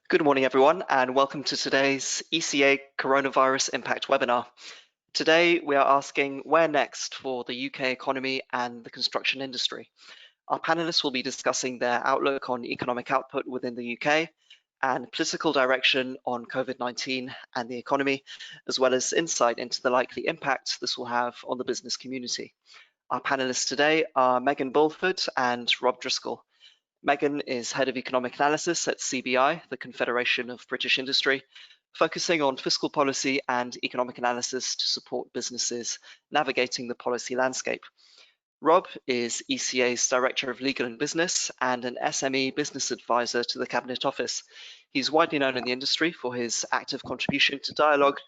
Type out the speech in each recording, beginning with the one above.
Good morning, everyone, and welcome to today's ECA Coronavirus Impact webinar. Today, we are asking where next for the UK economy and the construction industry. Our panelists will be discussing their outlook on economic output within the UK and political direction on COVID-19 and the economy, as well as insight into the likely impact this will have on the business community. Our panelists today are Megan Bulford and Rob Driscoll. Megan is Head of Economic Analysis at CBI, the Confederation of British Industry, focusing on fiscal policy and economic analysis to support businesses navigating the policy landscape. Rob is ECA's Director of Legal and Business and an SME business advisor to the Cabinet Office. He's widely known in the industry for his active contribution to dialogue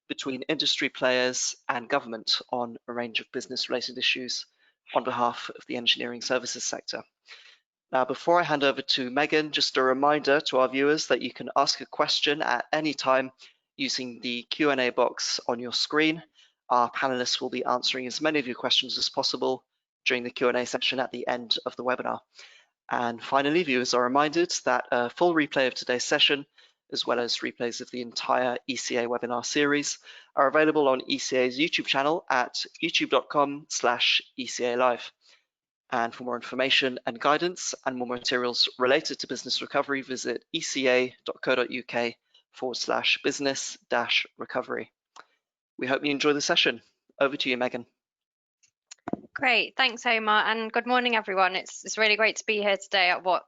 between industry players and government on a range of business-related issues on behalf of the engineering services sector. Now, before I hand over to Megan, just a reminder to our viewers that you can ask a question at any time using the Q&A box on your screen. Our panelists will be answering as many of your questions as possible during the Q&A session at the end of the webinar. And finally, viewers are reminded that a full replay of today's session, as well as replays of the entire ECA webinar series, are available on ECA's YouTube channel at youtube.com/ECA Live. And for more information and guidance and more materials related to business recovery, visit eca.co.uk/business-recovery. We hope you enjoy the session. Over to you, Megan. Great, thanks, Omar, and good morning, everyone. It's really great to be here today at what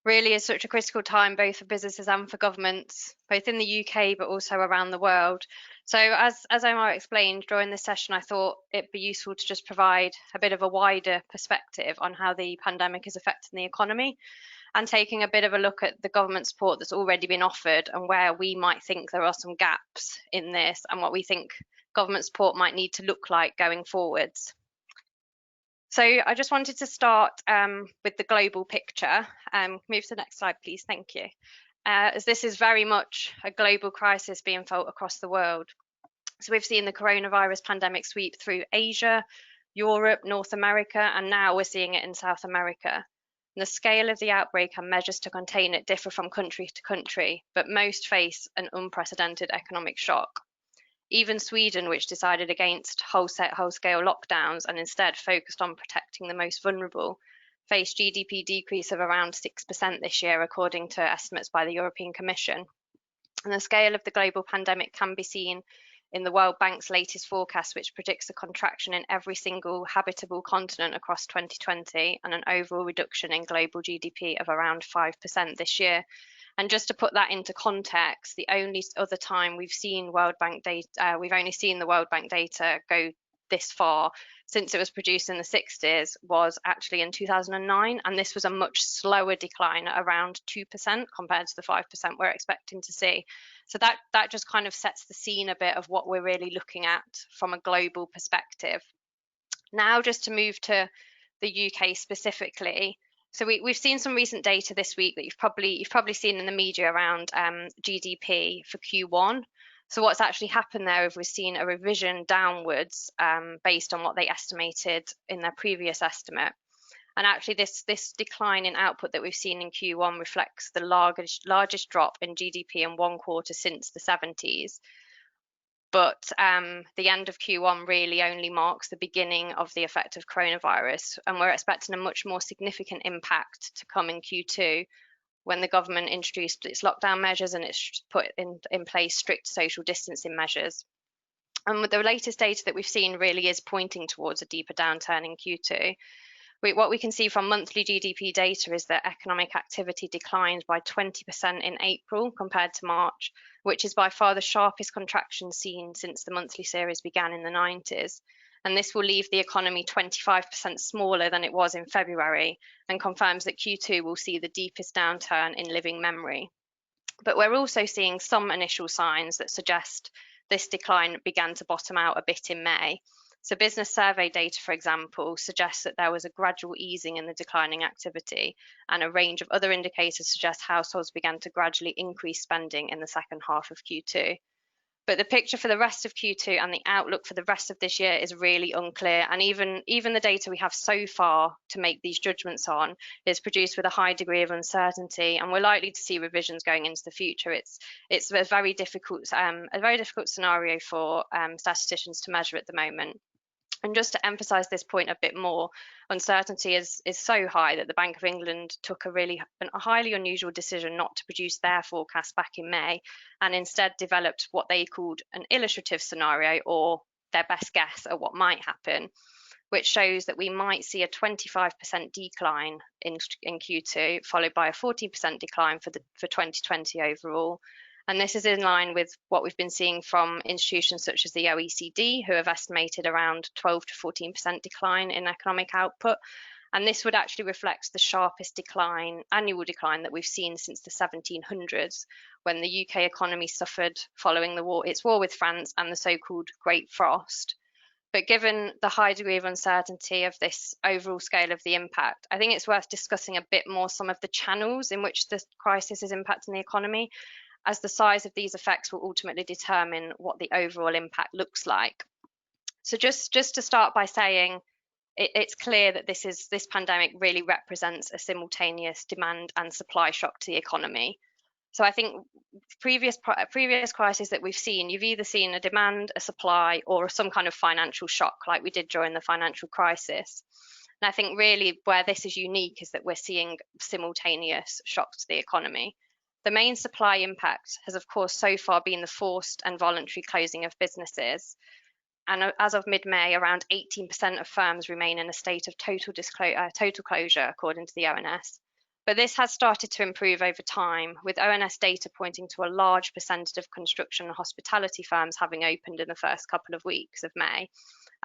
really is such a critical time, both for businesses and for governments, both in the UK but also around the world. So as Omar explained during this session, I thought it'd be useful to just provide a bit of a wider perspective on how the pandemic is affecting the economy and taking a bit of a look at the government support that's already been offered and where we might think there are some gaps in this and what we think government support might need to look like going forwards. So I just wanted to start with the global picture. Move to the next slide, please. Thank you. As this is very much a global crisis being felt across the world. So we've seen the coronavirus pandemic sweep through Asia, Europe, North America, and now we're seeing it in South America. And the scale of the outbreak and measures to contain it differ from country to country, but most face an unprecedented economic shock. Even Sweden, which decided against whole-scale lockdowns and instead focused on protecting the most vulnerable, faced GDP decrease of around 6% this year, according to estimates by the European Commission. And the scale of the global pandemic can be seen in the World Bank's latest forecast, which predicts a contraction in every single habitable continent across 2020 and an overall reduction in global GDP of around 5% this year. And just to put that into context, the only other time we've seen World Bank data, we've only seen the World Bank data go this far since it was produced in the 60s was actually in 2009, and this was a much slower decline at around 2% compared to the 5% we're expecting to see. So that just kind of sets the scene a bit of what we're really looking at from a global perspective. Now, just to move to the UK specifically. So we've seen some recent data this week that you've probably seen in the media around GDP for Q1. So what's actually happened there is we've seen a revision downwards based on what they estimated in their previous estimate. And actually this decline in output that we've seen in Q1 reflects the largest drop in GDP in one quarter since the 70s. But the end of Q1 really only marks the beginning of the effect of coronavirus, and we're expecting a much more significant impact to come in Q2 when the government introduced its lockdown measures and it's put in place strict social distancing measures. And with the latest data that we've seen really is pointing towards a deeper downturn in Q2. What we can see from monthly GDP data is that economic activity declined by 20% in April compared to March, which is by far the sharpest contraction seen since the monthly series began in the 90s. And this will leave the economy 25% smaller than it was in February and confirms that Q2 will see the deepest downturn in living memory. But we're also seeing some initial signs that suggest this decline began to bottom out a bit in May. So business survey data, for example, suggests that there was a gradual easing in the declining activity, and a range of other indicators suggest households began to gradually increase spending in the second half of Q2. But the picture for the rest of Q2 and the outlook for the rest of this year is really unclear. And even the data we have so far to make these judgments on is produced with a high degree of uncertainty, and we're likely to see revisions going into the future. It's a very difficult scenario for statisticians to measure at the moment. And just to emphasize this point a bit more, uncertainty is so high that the Bank of England took a highly unusual decision not to produce their forecast back in May, and instead developed what they called an illustrative scenario, or their best guess at what might happen, which shows that we might see a 25% decline in Q2, followed by a 14% decline for 2020 overall. And this is in line with what we've been seeing from institutions such as the OECD, who have estimated around 12 to 14% decline in economic output. And this would actually reflect the sharpest annual decline that we've seen since the 1700s, when the UK economy suffered following its war with France and the so-called Great Frost. But given the high degree of uncertainty of this overall scale of the impact, I think it's worth discussing a bit more some of the channels in which the crisis is impacting the economy, as the size of these effects will ultimately determine what the overall impact looks like. So just to start by saying, it's clear that this pandemic really represents a simultaneous demand and supply shock to the economy. So I think previous crises that we've seen, you've either seen a demand, a supply, or some kind of financial shock like we did during the financial crisis. And I think really where this is unique is that we're seeing simultaneous shocks to the economy. The main supply impact has, of course, so far been the forced and voluntary closing of businesses. And as of mid-May, around 18% of firms remain in a state of total closure, according to the ONS. But this has started to improve over time, with ONS data pointing to a large percentage of construction and hospitality firms having opened in the first couple of weeks of May.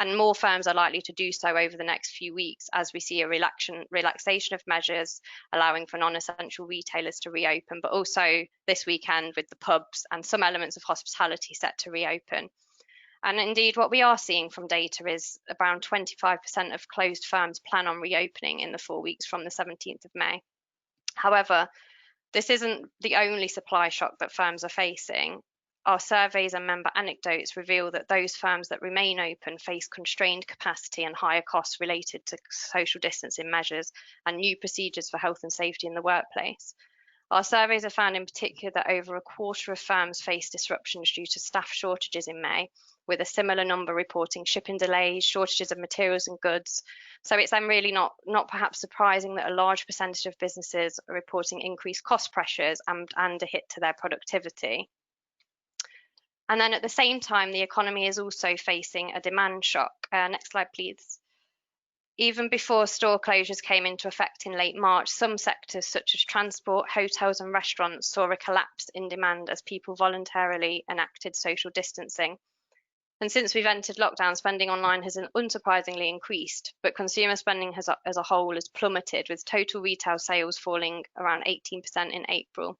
And more firms are likely to do so over the next few weeks as we see a relaxation of measures, allowing for non-essential retailers to reopen, but also this weekend with the pubs and some elements of hospitality set to reopen. And indeed, what we are seeing from data is around 25% of closed firms plan on reopening in the 4 weeks from the 17th of May. However, this isn't the only supply shock that firms are facing. Our surveys and member anecdotes reveal that those firms that remain open face constrained capacity and higher costs related to social distancing measures and new procedures for health and safety in the workplace. Our surveys have found in particular that over a quarter of firms face disruptions due to staff shortages in May, with a similar number reporting shipping delays, shortages of materials and goods. So it's then really not perhaps surprising that a large percentage of businesses are reporting increased cost pressures and a hit to their productivity. And then at the same time, the economy is also facing a demand shock. Next slide, please. Even before store closures came into effect in late March, some sectors such as transport, hotels and restaurants saw a collapse in demand as people voluntarily enacted social distancing. And since we've entered lockdown, spending online has unsurprisingly increased, but consumer spending as a whole has plummeted, with total retail sales falling around 18% in April.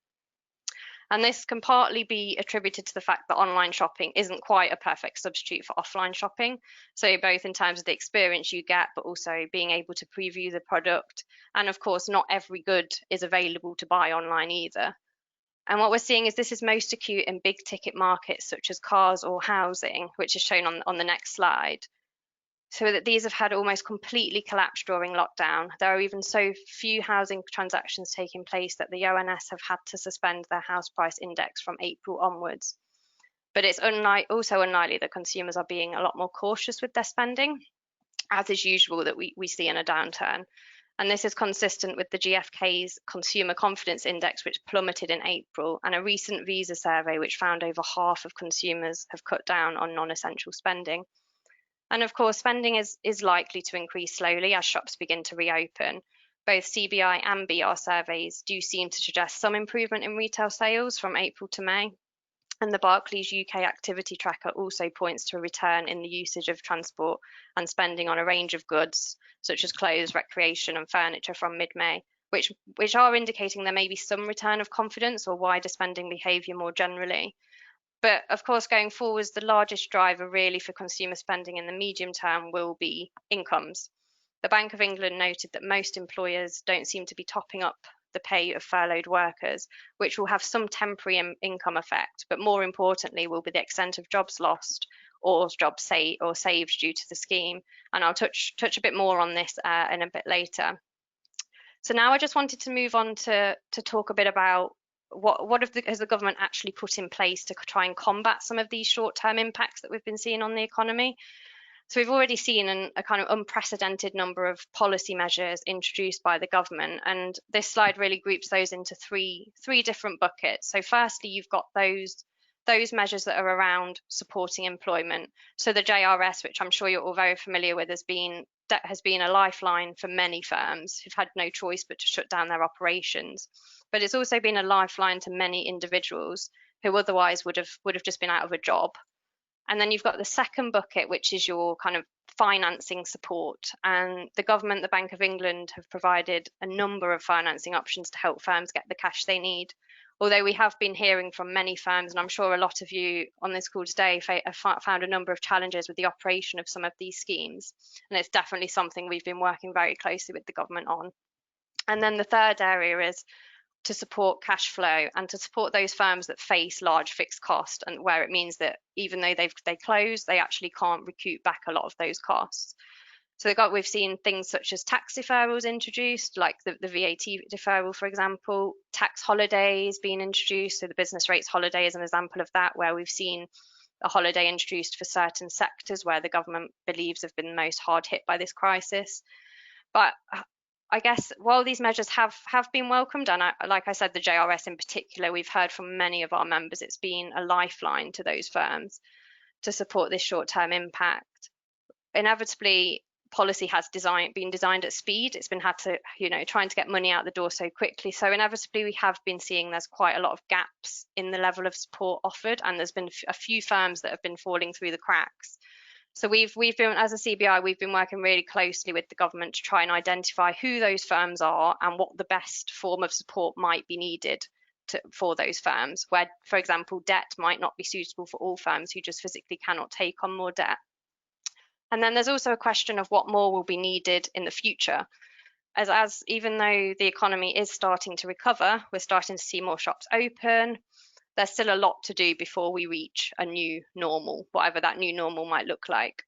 And this can partly be attributed to the fact that online shopping isn't quite a perfect substitute for offline shopping. So both in terms of the experience you get, but also being able to preview the product. And of course, not every good is available to buy online either. And what we're seeing is this is most acute in big ticket markets such as cars or housing, which is shown on the next slide. So that these have had almost completely collapsed during lockdown. There are even so few housing transactions taking place that the ONS have had to suspend their house price index from April onwards. But it's also unlikely that consumers are being a lot more cautious with their spending, as is usual that we see in a downturn. And this is consistent with the GfK's Consumer Confidence Index, which plummeted in April, and a recent Visa survey which found over half of consumers have cut down on non-essential spending. And of course, spending is likely to increase slowly as shops begin to reopen. Both CBI and BR surveys do seem to suggest some improvement in retail sales from April to May. And the Barclays UK Activity Tracker also points to a return in the usage of transport and spending on a range of goods, such as clothes, recreation and furniture from mid-May, which are indicating there may be some return of confidence or wider spending behaviour more generally. But of course, going forwards, the largest driver really for consumer spending in the medium term will be incomes. The Bank of England noted that most employers don't seem to be topping up the pay of furloughed workers, which will have some temporary income effect, but more importantly will be the extent of jobs lost or jobs saved due to the scheme. And I'll touch a bit more on this in a bit later. So now I just wanted to move on to talk a bit about what has the government actually put in place to try and combat some of these short-term impacts that we've been seeing on the economy. So we've already seen a kind of unprecedented number of policy measures introduced by the government, and this slide really groups those into three different buckets. So firstly, you've got those measures that are around supporting employment. So the JRS, which I'm sure you're all very familiar with, has been a lifeline for many firms who've had no choice but to shut down their operations. But it's also been a lifeline to many individuals who otherwise would have just been out of a job. And then you've got the second bucket, which is your kind of financing support. And the government, the Bank of England, have provided a number of financing options to help firms get the cash they need. Although we have been hearing from many firms, and I'm sure a lot of you on this call today have found a number of challenges with the operation of some of these schemes. And it's definitely something we've been working very closely with the government on. And then the third area is to support cash flow and to support those firms that face large fixed costs, and where it means that even though they close, they actually can't recoup back a lot of those costs. So we've seen things such as tax deferrals introduced, like the VAT deferral, for example, tax holidays being introduced. So the business rates holiday is an example of that, where we've seen a holiday introduced for certain sectors where the government believes have been most hard hit by this crisis. But I guess while these measures have been welcomed, and like I said, the JRS in particular, we've heard from many of our members, it's been a lifeline to those firms to support this short-term impact. Inevitably, policy has been designed at speed. It's been had to, trying to get money out the door so quickly. So inevitably, we have been seeing there's quite a lot of gaps in the level of support offered, and there's been a few firms that have been falling through the cracks. So we've been, as a CBI, we've been working really closely with the government to try and identify who those firms are and what the best form of support might be needed for those firms, where, for example, debt might not be suitable for all firms who just physically cannot take on more debt. And then there's also a question of what more will be needed in the future. As even though the economy is starting to recover, we're starting to see more shops open, there's still a lot to do before we reach a new normal, whatever that new normal might look like.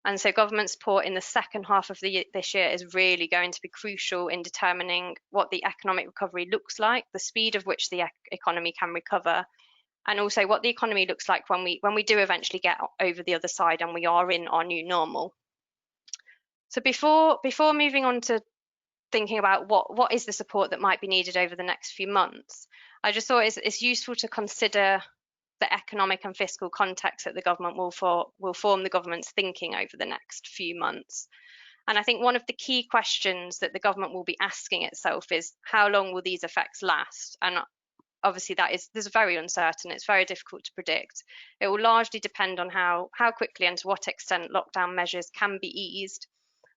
And so government support in the second half of this year is really going to be crucial in determining what the economic recovery looks like, the speed of which the economy can recover, and also what the economy looks like when we do eventually get over the other side and we are in our new normal. So before moving on to thinking about what is the support that might be needed over the next few months, I just thought it's useful to consider the economic and fiscal context that the government will form the government's thinking over the next few months. And I think one of the key questions that the government will be asking itself is, how long will these effects last? And obviously this is very uncertain. It's very difficult to predict. It will largely depend on how quickly and to what extent lockdown measures can be eased,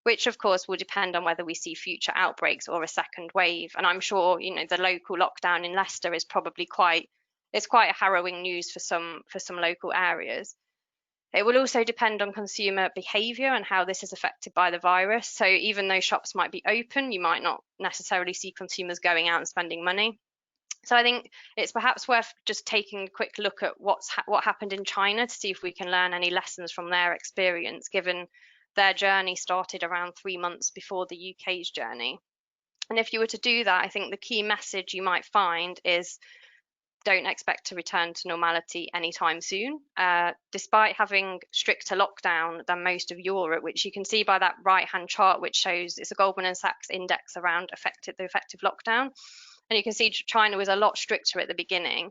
which of course will depend on whether we see future outbreaks or a second wave. And I'm sure, the local lockdown in Leicester is probably quite a harrowing news for some local areas. It will also depend on consumer behaviour and how this is affected by the virus. So even though shops might be open, you might not necessarily see consumers going out and spending money. So I think it's perhaps worth just taking a quick look at what happened in China to see if we can learn any lessons from their experience, given their journey started around 3 months before the UK's journey. And if you were to do that, I think the key message you might find is, don't expect to return to normality anytime soon. Despite having stricter lockdown than most of Europe, which you can see by that right-hand chart, which shows it's a Goldman Sachs index around the effective lockdown. And you can see China was a lot stricter at the beginning.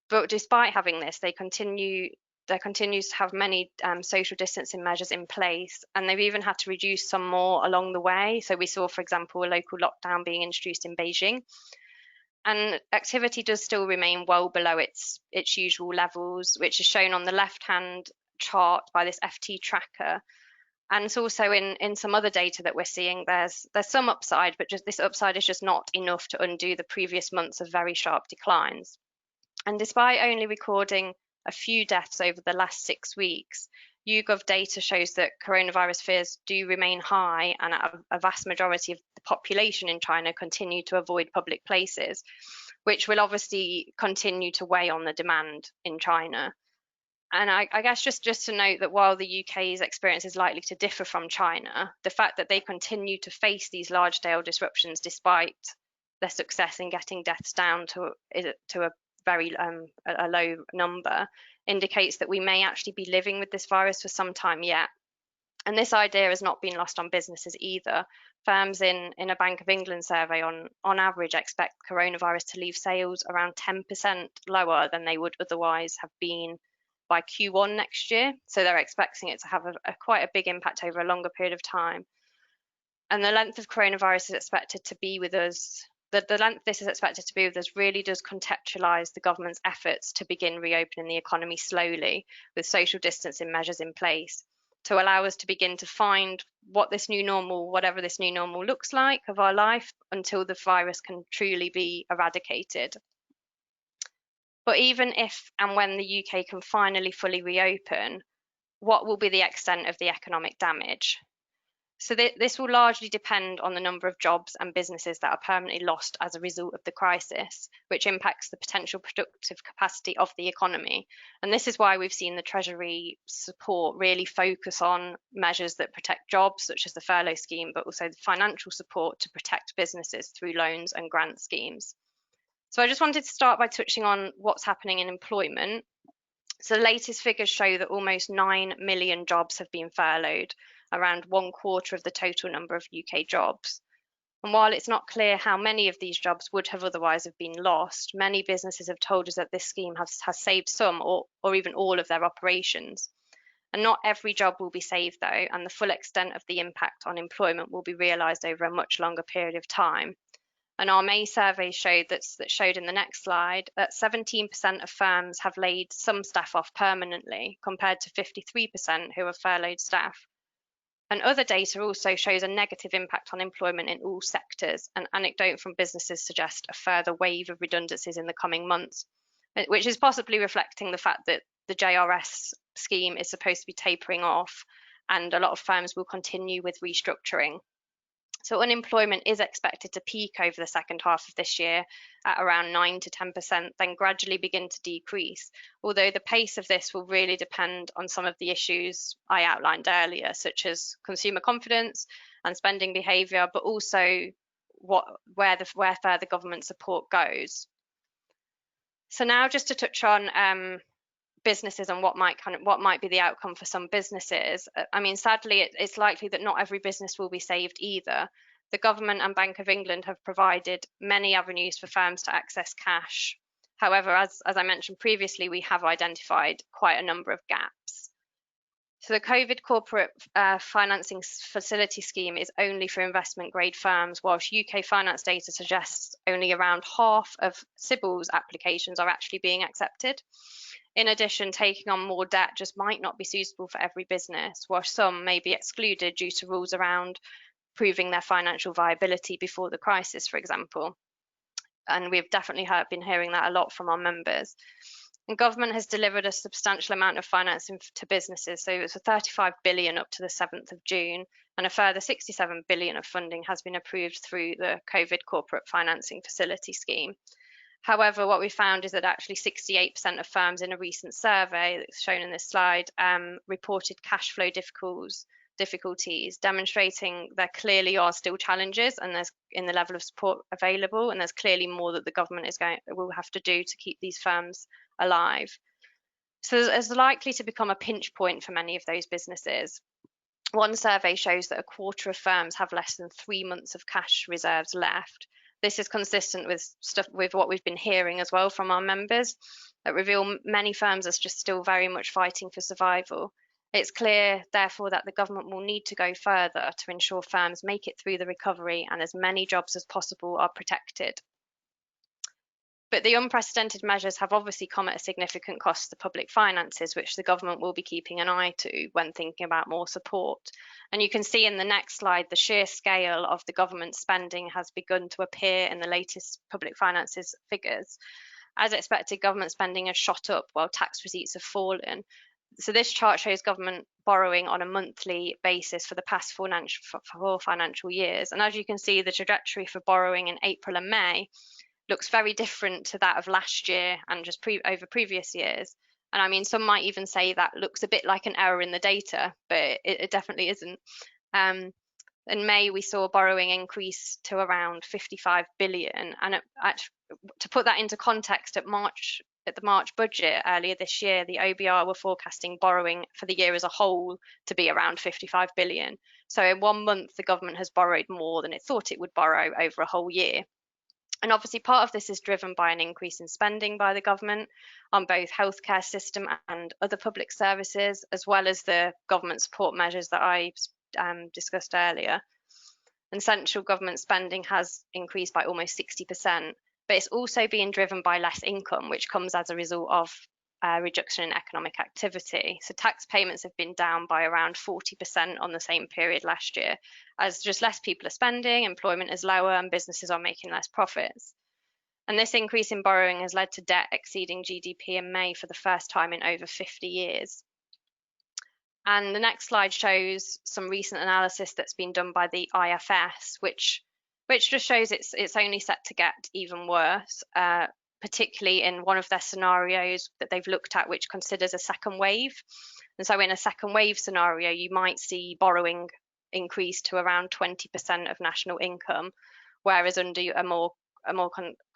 But despite having this, there continues to have many social distancing measures in place, and they've even had to reduce some more along the way. So we saw, for example, a local lockdown being introduced in Beijing. And activity does still remain well below its usual levels, which is shown on the left-hand chart by this FT tracker. And it's also in some other data that we're seeing, there's some upside, but just this upside is just not enough to undo the previous months of very sharp declines. And despite only recording a few deaths over the last 6 weeks, YouGov data shows that coronavirus fears do remain high, and a vast majority of the population in China continue to avoid public places, which will obviously continue to weigh on the demand in China. And I guess just to note that while the UK's experience is likely to differ from China, the fact that they continue to face these large-scale disruptions despite their success in getting deaths down to a very a low number indicates that we may actually be living with this virus for some time yet. And this idea has not been lost on businesses either. Firms in a Bank of England survey on average expect coronavirus to leave sales around 10% lower than they would otherwise have been by Q1 next year. So they're expecting it to have quite a big impact over a longer period of time. And the length of coronavirus is expected to be with us. The length this is expected to be with us really does contextualise the government's efforts to begin reopening the economy slowly with social distancing measures in place to allow us to begin to find what this new normal, whatever this new normal looks like of our life until the virus can truly be eradicated. But even if and when the UK can finally fully reopen, what will be the extent of the economic damage? So this will largely depend on the number of jobs and businesses that are permanently lost as a result of the crisis, which impacts the potential productive capacity of the economy. And this is why we've seen the Treasury support really focus on measures that protect jobs, such as the furlough scheme, but also the financial support to protect businesses through loans and grant schemes. So I just wanted to start by touching on what's happening in employment. So the latest figures show that almost 9 million jobs have been furloughed, around 1/4 of the total number of UK jobs. And while it's not clear how many of these jobs would have otherwise have been lost, many businesses have told us that this scheme has saved some or even all of their operations. And not every job will be saved though, and the full extent of the impact on employment will be realised over a much longer period of time. And our May survey showed in the next slide that 17% of firms have laid some staff off permanently, compared to 53% who have furloughed staff. And other data also shows a negative impact on employment in all sectors. An anecdote from businesses suggests a further wave of redundancies in the coming months, which is possibly reflecting the fact that the JRS scheme is supposed to be tapering off, and a lot of firms will continue with restructuring. So unemployment is expected to peak over the second half of this year at around 9 to 10%, then gradually begin to decrease, although the pace of this will really depend on some of the issues I outlined earlier, such as consumer confidence and spending behaviour, but also where further government support goes. So now just to touch on businesses and what might be the outcome for some businesses. I mean, sadly, it's likely that not every business will be saved either. The government and Bank of England have provided many avenues for firms to access cash. However, as I mentioned previously, we have identified quite a number of gaps. So the COVID corporate financing facility scheme is only for investment grade firms, whilst UK finance data suggests only around half of CBILS applications are actually being accepted. In addition, taking on more debt just might not be suitable for every business, while some may be excluded due to rules around proving their financial viability before the crisis, for example. And we've definitely been hearing that a lot from our members. And government has delivered a substantial amount of financing to businesses. So it was 35 billion up to the 7th of June, and a further 67 billion of funding has been approved through the COVID corporate financing facility scheme. However, what we found is that actually 68% of firms in a recent survey that's shown in this slide reported cash flow difficulties, demonstrating there clearly are still challenges and there's in the level of support available, and there's clearly more that the government will have to do to keep these firms alive. So there's likely to become a pinch point for many of those businesses. One survey shows that 1/4 of firms have less than 3 months of cash reserves left. This is consistent with what we've been hearing as well from our members that reveal many firms are just still very much fighting for survival. It's clear, therefore, that the government will need to go further to ensure firms make it through the recovery and as many jobs as possible are protected. But the unprecedented measures have obviously come at a significant cost to public finances, which the government will be keeping an eye to when thinking about more support. And you can see in the next slide, the sheer scale of the government spending has begun to appear in the latest public finances figures. As expected, government spending has shot up while tax receipts have fallen. So this chart shows government borrowing on a monthly basis for the past four financial years. And as you can see, the trajectory for borrowing in April and May looks very different to that of last year and just over previous years. And I mean, some might even say that looks a bit like an error in the data, but it definitely isn't. In May, we saw borrowing increase to around 55 billion. And to put that into context, at the March budget earlier this year, the OBR were forecasting borrowing for the year as a whole to be around 55 billion. So in 1 month, the government has borrowed more than it thought it would borrow over a whole year. And obviously part of this is driven by an increase in spending by the government on both healthcare system and other public services, as well as the government support measures that I discussed earlier. And central government spending has increased by almost 60%, but it's also being driven by less income, which comes as a result of reduction in economic activity. So tax payments have been down by around 40% on the same period last year, as just less people are spending, employment is lower, and businesses are making less profits. And this increase in borrowing has led to debt exceeding GDP in May for the first time in over 50 years. And the next slide shows some recent analysis that's been done by the IFS, which just shows it's only set to get even worse, particularly in one of their scenarios that they've looked at, which considers a second wave. And so in a second wave scenario, you might see borrowing increase to around 20% of national income, whereas under a more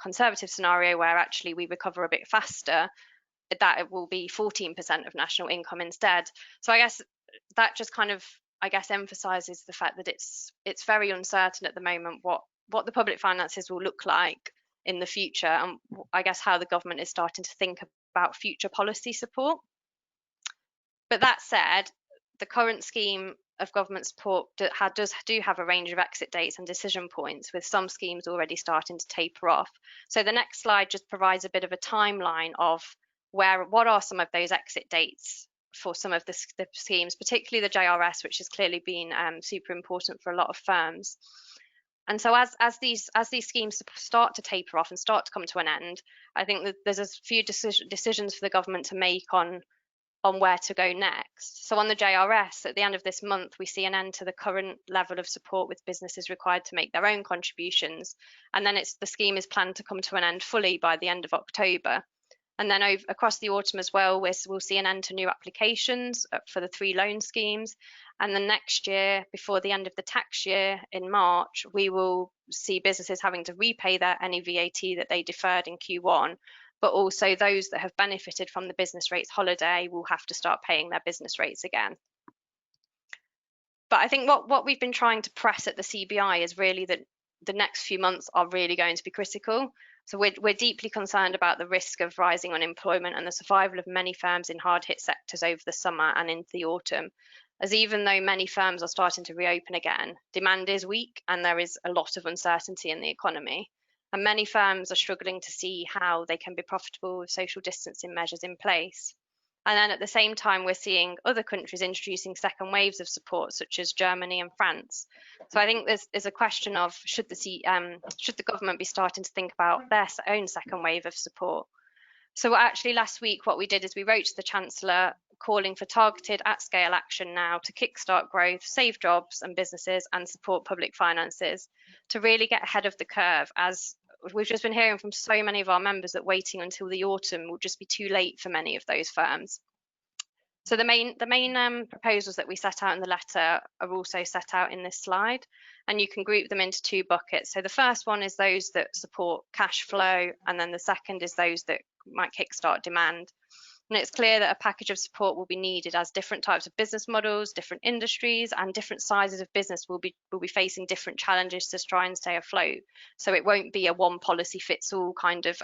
conservative scenario where actually we recover a bit faster, that it will be 14% of national income instead. So I guess that just kind of, emphasizes the fact that it's very uncertain at the moment what the public finances will look like in the future, and I guess how the government is starting to think about future policy support. But that said, the current scheme of government support do have a range of exit dates and decision points, with some schemes already starting to taper off. So the next slide just provides a bit of a timeline of what are some of those exit dates for some of the schemes, particularly the JRS, which has clearly been super important for a lot of firms. And so as these schemes start to taper off and start to come to an end, I think that there's a few decisions for the government to make on where to go next. So on the JRS, at the end of this month, we see an end to the current level of support, with businesses required to make their own contributions. And then the scheme is planned to come to an end fully by the end of October. And then across the autumn as well, we'll see an end to new applications for the 3 loan schemes. And then next year, before the end of the tax year in March, we will see businesses having to repay any VAT that they deferred in Q1, but also those that have benefited from the business rates holiday will have to start paying their business rates again. But I think what we've been trying to press at the CBI is really that the next few months are really going to be critical. So we're deeply concerned about the risk of rising unemployment and the survival of many firms in hard-hit sectors over the summer and into the autumn, as even though many firms are starting to reopen again, demand is weak and there is a lot of uncertainty in the economy. And many firms are struggling to see how they can be profitable with social distancing measures in place. And then at the same time, we're seeing other countries introducing second waves of support, such as Germany and France. So I think there's a question of should the government be starting to think about their own second wave of support? So actually last week, what we did is we wrote to the Chancellor calling for targeted at-scale action now to kickstart growth, save jobs and businesses, and support public finances to really get ahead of the curve, as we've just been hearing from so many of our members that waiting until the autumn will just be too late for many of those firms. So the main proposals that we set out in the letter are also set out in this slide, and you can group them into 2 buckets. So the first one is those that support cash flow, and then the second is those that might kickstart demand. And it's clear that a package of support will be needed, as different types of business models, different industries, and different sizes of business will be facing different challenges to try and stay afloat. So it won't be a one policy fits all kind of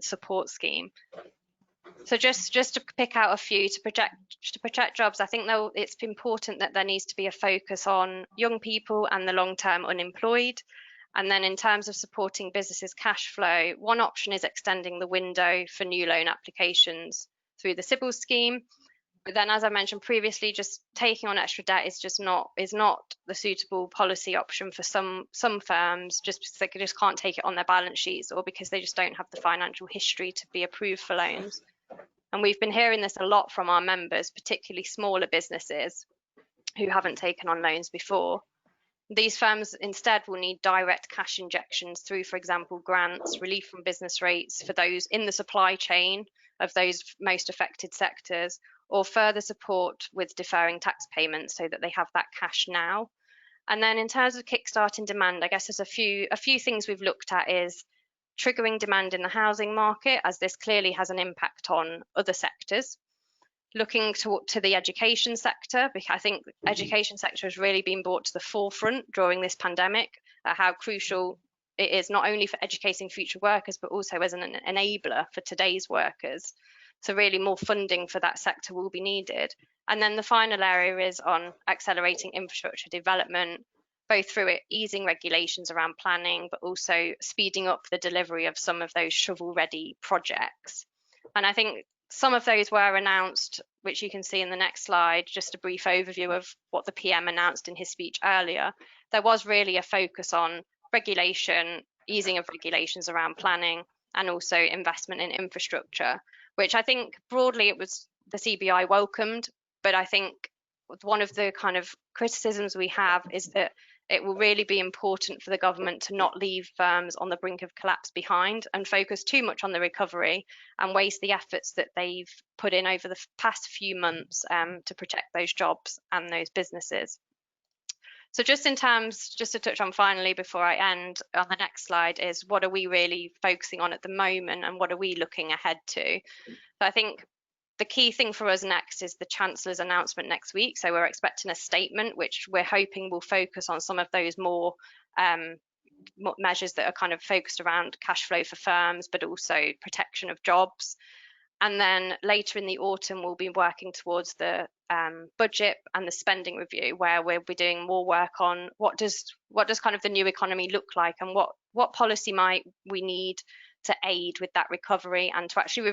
support scheme. So just to pick out a few to protect jobs, I think though it's important that there needs to be a focus on young people and the long-term unemployed. And then in terms of supporting businesses' cash flow, one option is extending the window for new loan applications through the Sybil scheme. But then, as I mentioned previously, just taking on extra debt is not the suitable policy option for some firms, just because they just can't take it on their balance sheets, or because they just don't have the financial history to be approved for loans. And we've been hearing this a lot from our members, particularly smaller businesses who haven't taken on loans before. These firms instead will need direct cash injections through, for example, grants, relief from business rates for those in the supply chain of those most affected sectors, or further support with deferring tax payments so that they have that cash now. And then in terms of kickstarting demand, I guess there's a few things we've looked at is triggering demand in the housing market, as this clearly has an impact on other sectors. Looking to the education sector, because I think the education sector has really been brought to the forefront during this pandemic, how crucial it is not only for educating future workers, but also as an enabler for today's workers. So really more funding for that sector will be needed. And then the final area is on accelerating infrastructure development, both through it easing regulations around planning, but also speeding up the delivery of some of those shovel-ready projects. And I think some of those were announced, which you can see in the next slide, just a brief overview of what the PM announced in his speech earlier. There was really a focus on regulation, easing of regulations around planning, and also investment in infrastructure, which I think broadly it was the CBI welcomed, but I think one of the kind of criticisms we have is that it will really be important for the government to not leave firms on the brink of collapse behind and focus too much on the recovery and waste the efforts that they've put in over the past few months to protect those jobs and those businesses. So just in terms, just to touch on finally before I end on the next slide, is what are we really focusing on at the moment and what are we looking ahead to? So I think the key thing for us next is the Chancellor's announcement next week. So we're expecting a statement, which we're hoping will focus on some of those more measures that are kind of focused around cash flow for firms, but also protection of jobs. And then later in the autumn, we'll be working towards the budget and the spending review, where we'll be doing more work on what does kind of the new economy look like, and what policy might we need to aid with that recovery and to actually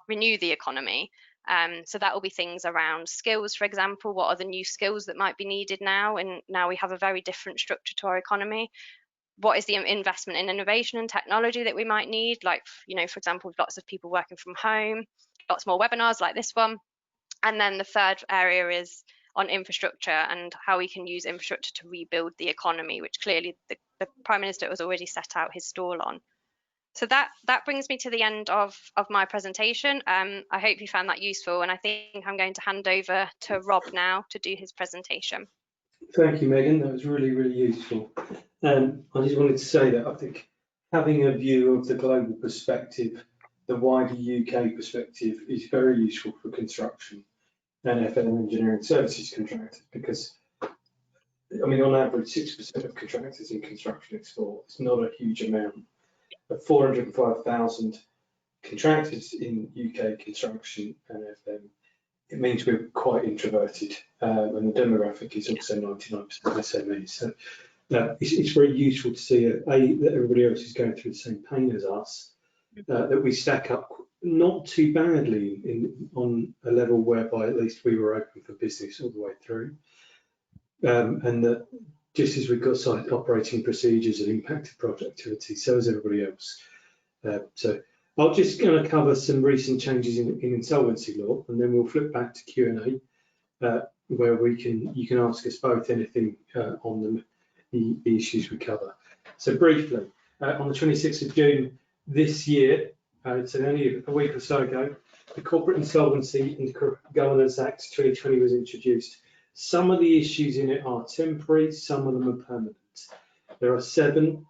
renew the economy. So that will be things around skills, for example. What are the new skills that might be needed now? And now we have a very different structure to our economy. What is the investment in innovation and technology that we might need? Like, for example, lots of people working from home, lots more webinars like this one. And then the third area is on infrastructure and how we can use infrastructure to rebuild the economy, which clearly the Prime Minister has already set out his stall on. So that brings me to the end of my presentation. I hope you found that useful, and I think I'm going to hand over to Rob now to do his presentation. Thank you, Megan. That was really, really useful. I just wanted to say that I think having a view of the global perspective, the wider UK perspective, is very useful for construction and FM engineering services contractors, because, I mean, on average, 6% of contractors in construction export. It's not a huge amount. But 405,000 contractors in UK construction and FM, it means we're quite introverted, and the demographic is also 99% SMEs. So it's very useful to see that everybody else is going through the same pain as us, that we stack up not too badly on a level whereby at least we were open for business all the way through, and that just as we've got site operating procedures and impacted productivity, so is everybody else. So I'll just going to cover some recent changes in insolvency law, and then we'll flip back to Q&A, where you can ask us both anything on the issues we cover. So briefly, on the 26th of June this year, so only a week or so ago, the Corporate Insolvency and Governance Act 2020 was introduced. Some of the issues in it are temporary, some of them are permanent. There are 7.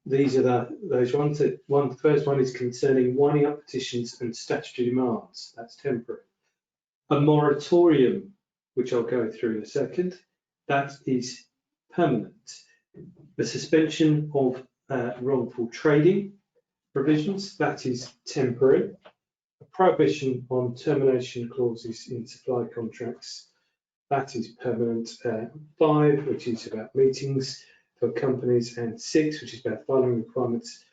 These are those ones. The first one is concerning winding up petitions and statutory demands. That's temporary. A moratorium, which I'll go through in a second, that is permanent. The suspension of wrongful trading provisions, that is temporary. A prohibition on termination clauses in supply contracts, that is permanent. 5, which is about meetings for companies, and 6, which is about filing requirements.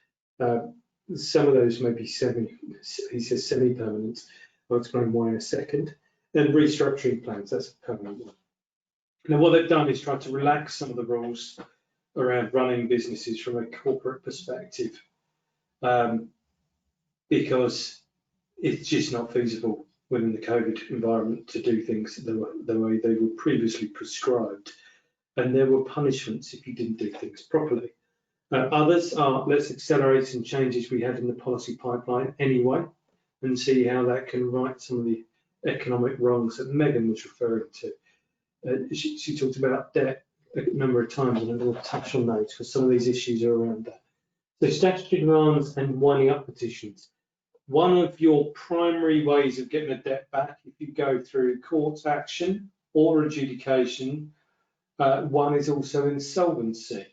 Some of those may be semi-permanent. I'll explain why in a second. Then restructuring plans, that's a permanent one. Now, what they've done is try to relax some of the rules around running businesses from a corporate perspective, because it's just not feasible within the COVID environment to do things the way they were previously prescribed. And there were punishments if you didn't do things properly. Others are, let's accelerate some changes we had in the policy pipeline anyway, and see how that can right some of the economic wrongs that Megan was referring to. She talked about debt a number of times, and I'm going to touch on those because some of these issues are around that. So statutory demands and winding up petitions. One of your primary ways of getting a debt back, if you go through court action or adjudication, one is also insolvency.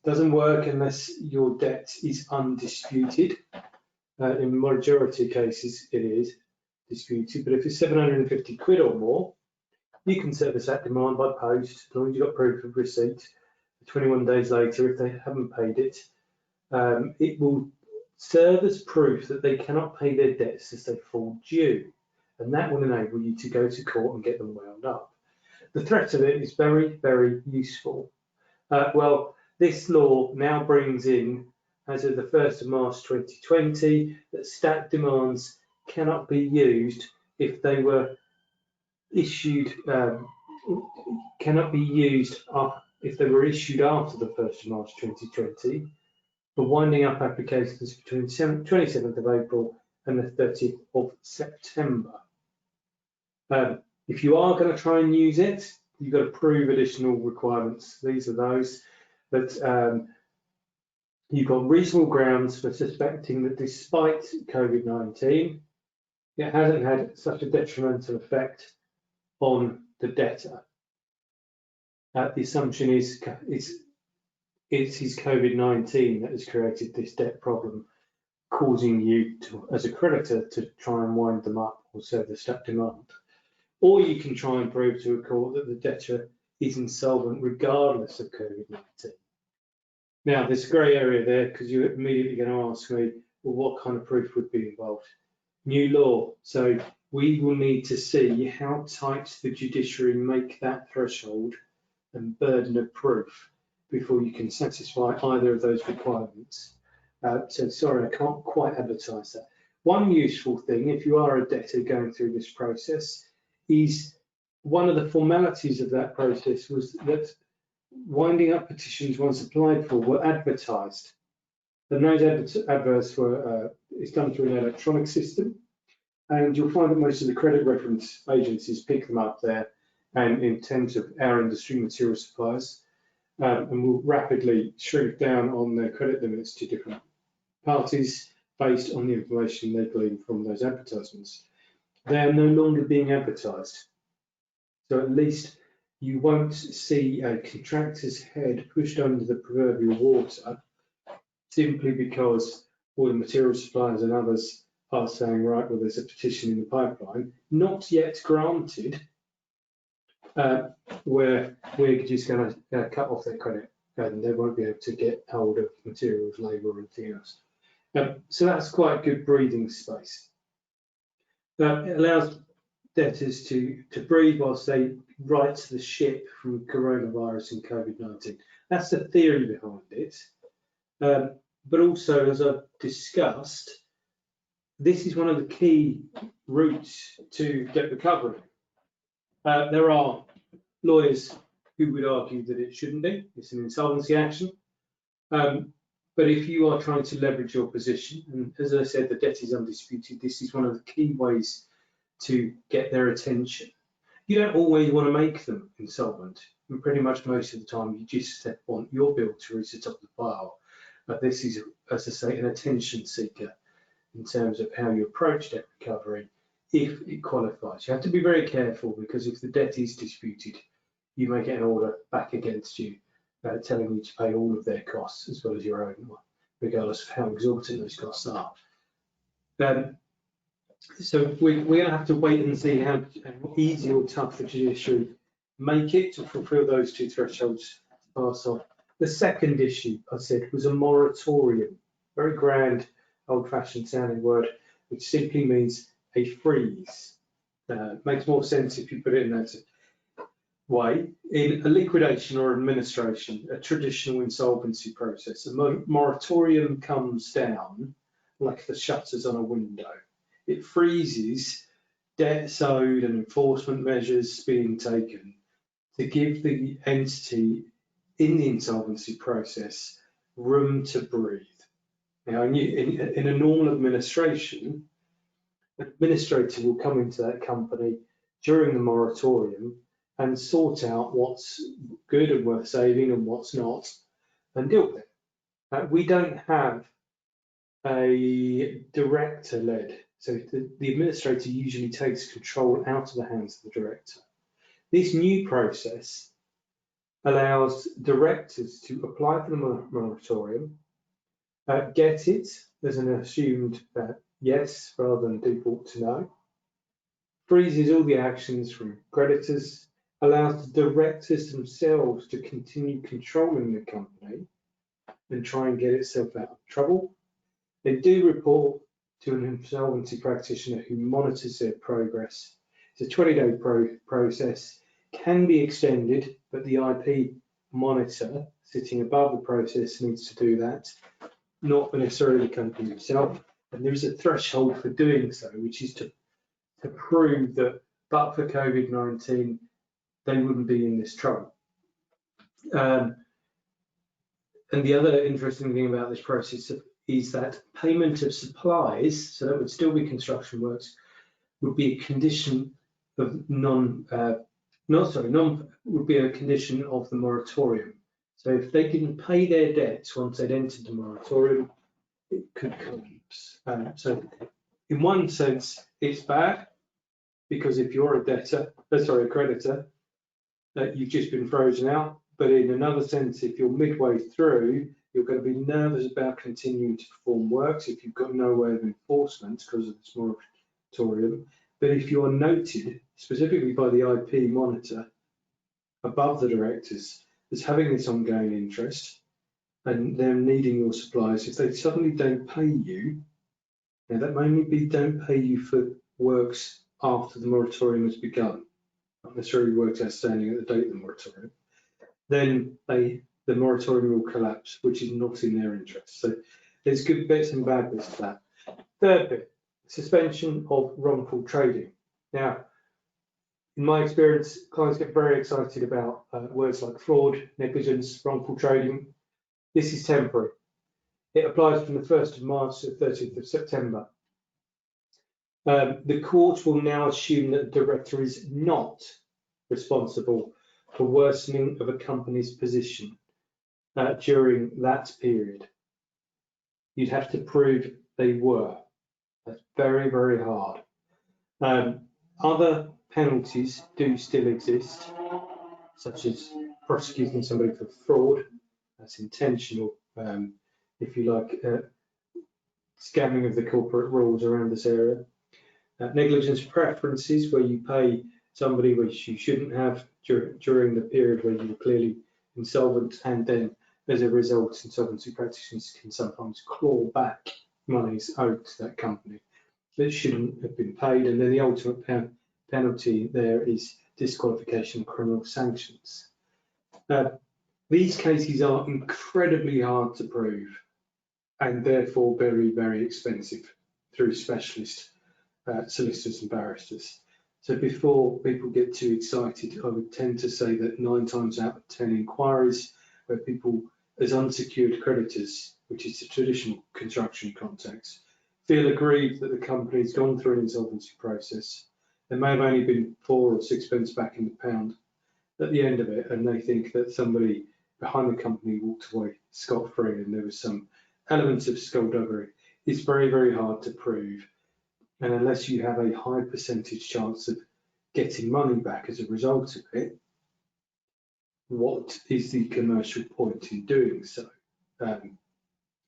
Doesn't work unless your debt is undisputed. In the majority of cases, it is disputed, but if it's 750 quid or more, you can service that demand by post, as long as you've got proof of receipt. 21 days later, if they haven't paid it, it will serve as proof that they cannot pay their debts as they fall due, and that will enable you to go to court and get them wound up. The threat of it is very, very useful. Well, this law now brings in, as of the 1st of March 2020, that stat demands cannot be used if they were issued, cannot be used if they were issued after the 1st of March 2020 for winding up applications between 27th of April and the 30th of September. If you are going to try and use it, you've got to prove additional requirements. These are those that you've got reasonable grounds for suspecting that despite COVID-19, it hasn't had such a detrimental effect on the debtor. The assumption is it's his COVID-19 that has created this debt problem, causing you to, as a creditor, to try and wind them up or serve the stat demand. Or you can try and prove to a court that the debtor is insolvent regardless of COVID-19. Now, there's a grey area there because you're immediately going to ask me, well, what kind of proof would be involved? New law. So we will need to see how tight the judiciary make that threshold and burden of proof before you can satisfy either of those requirements. So sorry, I can't quite advertise that. One useful thing, if you are a debtor going through this process, is one of the formalities of that process was that winding up petitions once applied for were advertised. And those adverts were, it's done through an electronic system, and you'll find that most of the credit reference agencies pick them up there, and in terms of our industry, material suppliers, and will rapidly shrink down on their credit limits to different parties based on the information they glean from those advertisements. They are no longer being advertised. So at least you won't see a contractor's head pushed under the proverbial water simply because all the material suppliers and others are saying, right, well, there's a petition in the pipeline, not yet granted, where we're just going to cut off their credit and they won't be able to get hold of materials, labour, or anything else. So that's quite good breathing space. It allows debtors to breathe whilst they right the ship from coronavirus and COVID-19. That's the theory behind it. But also, as I've discussed, this is one of the key routes to debt recovery. There are lawyers who would argue that it shouldn't be. It's an insolvency action. But if you are trying to leverage your position, and as I said, the debt is undisputed, this is one of the key ways to get their attention. You don't always want to make them insolvent. And pretty much most of the time, you just want your bill to reach the top of the pile. But this is, as I say, an attention seeker in terms of how you approach debt recovery if it qualifies. You have to be very careful because if the debt is disputed, you may get an order back against you telling you to pay all of their costs as well as your own, regardless of how exorbitant those costs are. So we're going to have to wait and see how easy or tough the judiciary make it to fulfil those two thresholds to pass on. The second issue, I said, was a moratorium, very grand, old-fashioned sounding word, which simply means a freeze. Makes more sense if you put it in that way. In a liquidation or administration, a traditional insolvency process, a moratorium comes down like the shutters on a window. it freezes debts owed and enforcement measures being taken to give the entity in the insolvency process room to breathe. Now, in a normal administration, an administrator will come into that company during the moratorium and sort out what's good and worth saving and what's not, and deal with it. We don't have a director-led, so the administrator usually takes control out of the hands of the director. This new process allows directors to apply for the moratorium, get it as an assumed yes rather than default to no, freezes all the actions from creditors, allows the directors themselves to continue controlling the company and try and get itself out of trouble. They do report to an insolvency practitioner who monitors their progress. It's a 20-day process, can be extended, but the IP monitor sitting above the process needs to do that, not necessarily the company itself. And there's a threshold for doing so, which is to prove that, but for COVID-19, they wouldn't be in this trouble. And the other interesting thing about this process is that payment of supplies, so that would still be construction works, would be a condition of would be a condition of the moratorium. So if they didn't pay their debts once they'd entered the moratorium, it could collapse. So in one sense, it's bad, because if you're a creditor, you've just been frozen out. But in another sense, if you're midway through, you're going to be nervous about continuing to perform works if you've got no way of enforcement because of this moratorium. But if you are noted specifically by the IP monitor above the directors as having this ongoing interest and them needing your supplies, if they suddenly don't pay you, now that may be don't pay you for works after the moratorium has begun, not necessarily works outstanding at the date of the moratorium, then the moratorium will collapse, which is not in their interest. So there's good bits and bad bits to that. Third bit, suspension of wrongful trading. Now, in my experience, clients get very excited about words like fraud, negligence, wrongful trading. This is temporary. It applies from the 1st of March to the 30th of September. The court will now assume that the director is not responsible for worsening of a company's position during that period. You'd have to prove they were. That's very, very hard. Other penalties do still exist, such as prosecuting somebody for fraud. That's intentional, if you like, scamming of the corporate rules around this area. Negligence preferences, where you pay somebody which you shouldn't have during the period where you were clearly insolvent, and then as a result, insolvency practitioners can sometimes claw back monies owed to that company that shouldn't have been paid. And then the ultimate penalty there is disqualification and criminal sanctions. These cases are incredibly hard to prove and therefore very, very expensive through specialist solicitors and barristers. So before people get too excited, I would tend to say that 9 times out of 10 inquiries where people as unsecured creditors, which is the traditional construction context, feel aggrieved that the company's gone through an insolvency process. There may have only been 4 or 6 pence back in the pound at the end of it, and they think that somebody behind the company walked away scot-free and there was some elements of skullduggery. It's very, very hard to prove. And unless you have a high percentage chance of getting money back as a result of it, what is the commercial point in doing so?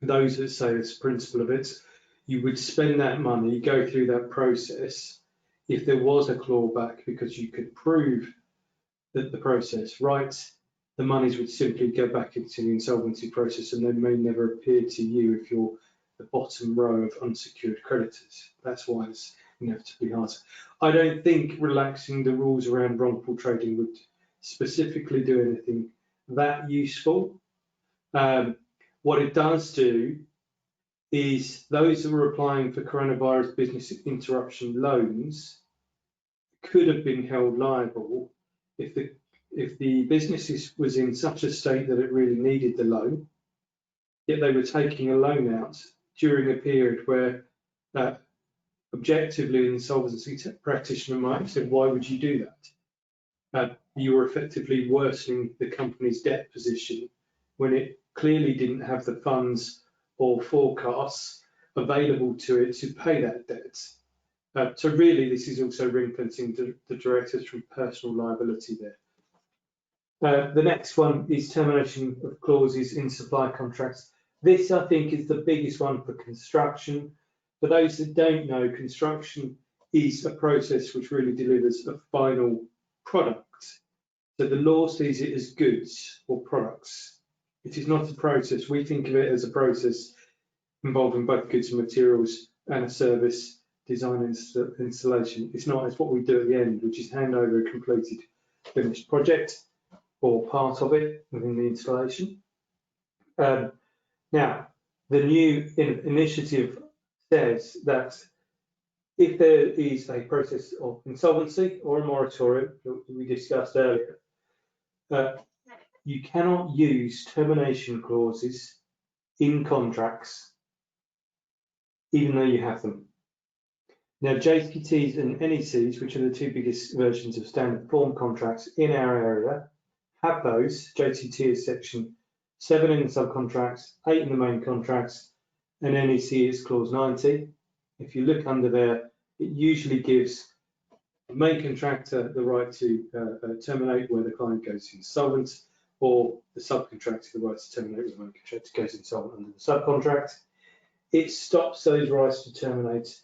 Those that say it's the principle of it, you would spend that money, go through that process. If there was a clawback because you could prove that the process right, the monies would simply go back into the insolvency process and they may never appear to you if you're the bottom row of unsecured creditors. That's why it's inevitably hard. I don't think relaxing the rules around wrongful trading would specifically do anything that useful. What it does do is those that were applying for coronavirus business interruption loans could have been held liable if the business was in such a state that it really needed the loan, yet they were taking a loan out during a period where objectively an insolvency practitioner might have said, why would you do that? You were effectively worsening the company's debt position when it clearly didn't have the funds or forecasts available to it to pay that debt. So really, this is also ring-fencing the directors from personal liability there. The next one is termination of clauses in supply contracts. This, I think, is the biggest one for construction. For those that don't know, construction is a process which really delivers a final product. So the law sees it as goods or products. It is not a process. We think of it as a process involving both goods and materials and a service, design and installation. It's not. It's what we do at the end, which is hand over a completed finished project or part of it within the installation. Now, the new initiative says that if there is a process of insolvency or a moratorium that we discussed earlier, you cannot use termination clauses in contracts, even though you have them. Now, JCTs and NECs, which are the two biggest versions of standard form contracts in our area, have those. JCT is section 7 in the subcontracts, 8 in the main contracts, and NEC is clause 90. If you look under there, it usually gives the main contractor the right to terminate where the client goes insolvent, or the subcontractor the right to terminate where the main contractor goes insolvent under the subcontract. It stops those rights to terminate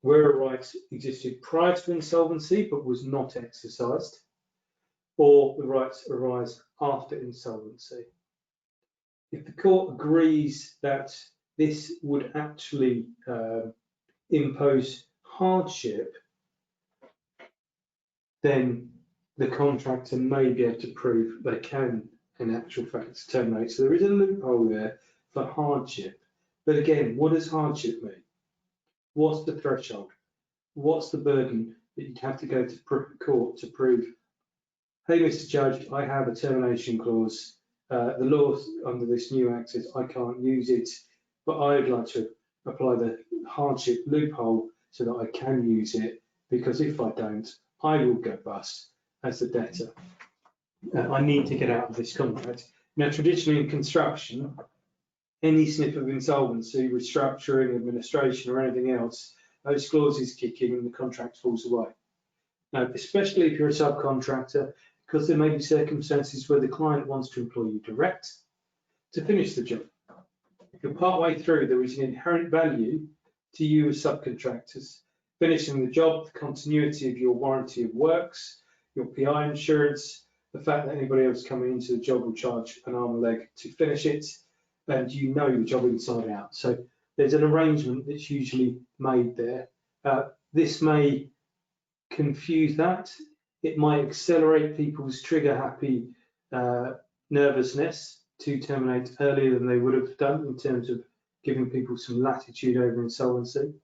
where a right existed prior to insolvency but was not exercised, or the rights arise after insolvency. If the court agrees that this would actually impose hardship, then the contractor may be able to prove they can, in actual fact, terminate. So there is a loophole there for hardship. But again, what does hardship mean? What's the threshold? What's the burden that you'd have to go to court to prove, hey, Mr. Judge, I have a termination clause. The law under this new act says I can't use it, but I'd like to apply the hardship loophole so that I can use it, because if I don't, I will go bust as the debtor. I need to get out of this contract. Now, traditionally in construction, any sniff of insolvency, restructuring, administration, or anything else, those clauses kick in and the contract falls away. Now, especially if you're a subcontractor, because there may be circumstances where the client wants to employ you direct to finish the job. If you're partway through, there is an inherent value to you as subcontractors finishing the job, the continuity of your warranty of works, your PI insurance, the fact that anybody else coming into the job will charge an arm and leg to finish it, and you know the job inside out. So there's an arrangement that's usually made there. This may confuse that. It might accelerate people's trigger-happy nervousness to terminate earlier than they would have done in terms of giving people some latitude over insolvency.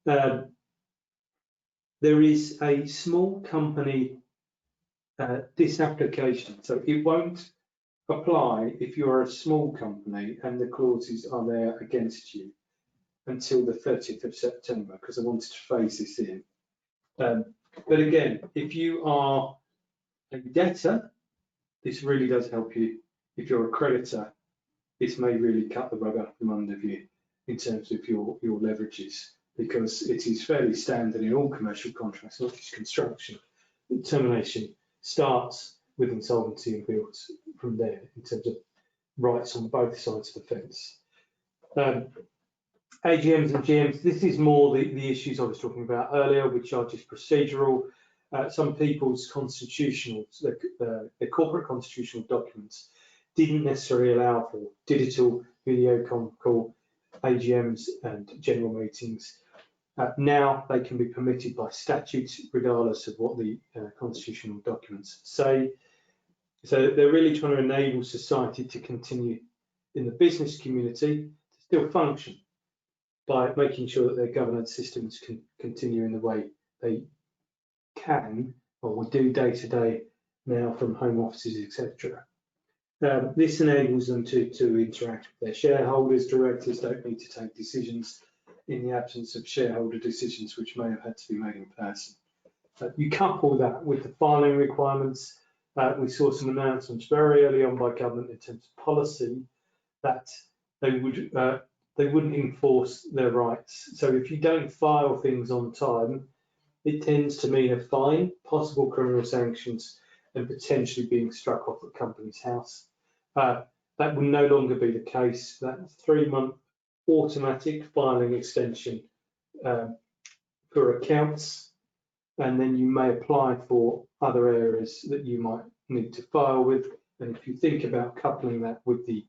There is a small company disapplication, so it won't apply if you're a small company and the clauses are there against you until the 30th of September, because I wanted to phase this in. But again, if you are a debtor, this really does help you. If you're a creditor, this may really cut the rug out from under you in terms of your leverages, because it is fairly standard in all commercial contracts, not just construction. The termination starts with insolvency and builds from there in terms of rights on both sides of the fence. AGMs and GMs, this is more the issues I was talking about earlier, which are just procedural. Some people's constitutional, their corporate constitutional documents didn't necessarily allow for digital video call AGMs and general meetings. Now they can be permitted by statute, regardless of what the constitutional documents say. So they're really trying to enable society to continue in the business community to still function. by making sure that their governance systems can continue in the way they can or will do day to day now from home offices, etc. This enables them to interact with their shareholders. Directors don't need to take decisions in the absence of shareholder decisions which may have had to be made in person. You couple that with the filing requirements. We saw some announcements very early on by government in terms of policy that they wouldn't enforce their rights. So if you don't file things on time, it tends to mean a fine, possible criminal sanctions, and potentially being struck off the company's house. That will no longer be the case. That 3-month automatic filing extension for accounts, and then you may apply for other areas that you might need to file with. And if you think about coupling that with the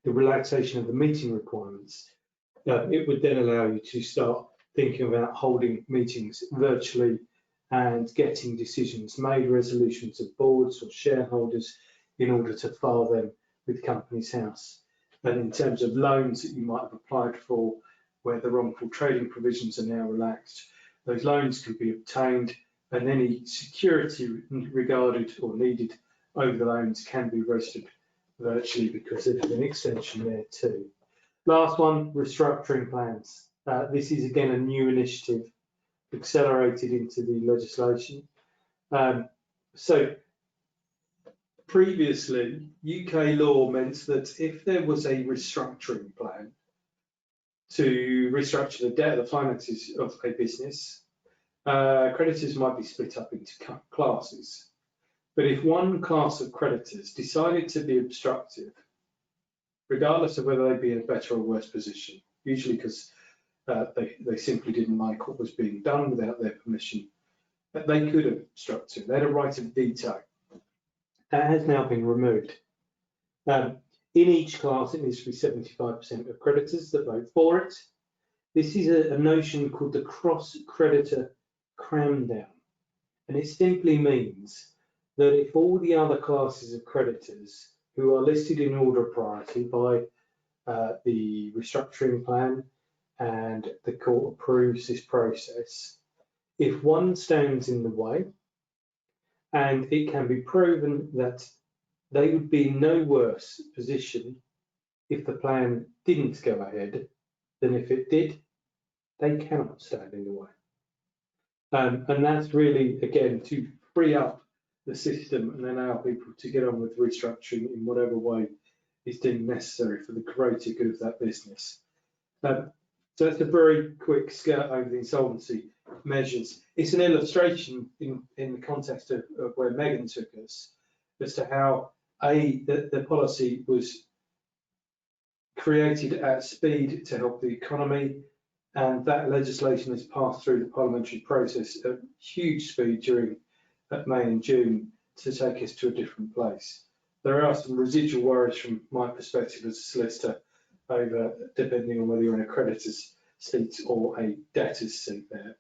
relaxation of the meeting requirements, it would then allow you to start thinking about holding meetings virtually and getting decisions made, resolutions of boards or shareholders, in order to file them with Companies House. And in terms of loans that you might have applied for, where the wrongful trading provisions are now relaxed, those loans can be obtained, and any security regarded or needed over the loans can be registered virtually because there's an extension there too. Last one, restructuring plans. This is again a new initiative accelerated into the legislation. So previously, UK law meant that if there was a restructuring plan to restructure the debt, the finances of a business, creditors might be split up into classes. But if one class of creditors decided to be obstructive, regardless of whether they'd be in a better or worse position, usually because they simply didn't like what was being done without their permission, that they could obstruct it. They had a right of veto. That has now been removed. In each class, it needs to be 75% of creditors that vote for it. This is a notion called the cross-creditor cram-down. And it simply means that if all the other classes of creditors who are listed in order of priority by the restructuring plan and the court approves this process, if one stands in the way and it can be proven that they would be in no worse position if the plan didn't go ahead than if it did, they cannot stand in the way. And that's really, again, to free up the system and allow people to get on with restructuring in whatever way is deemed necessary for the greater good of that business. So that's a very quick skirt over the insolvency measures. It's an illustration in the context of where Megan took us as to how the policy was created at speed to help the economy, and that legislation has passed through the parliamentary process at huge speed during May and June to take us to a different place. There are some residual worries from my perspective as a solicitor over depending on whether you're in a creditor's seat or a debtor's seat there.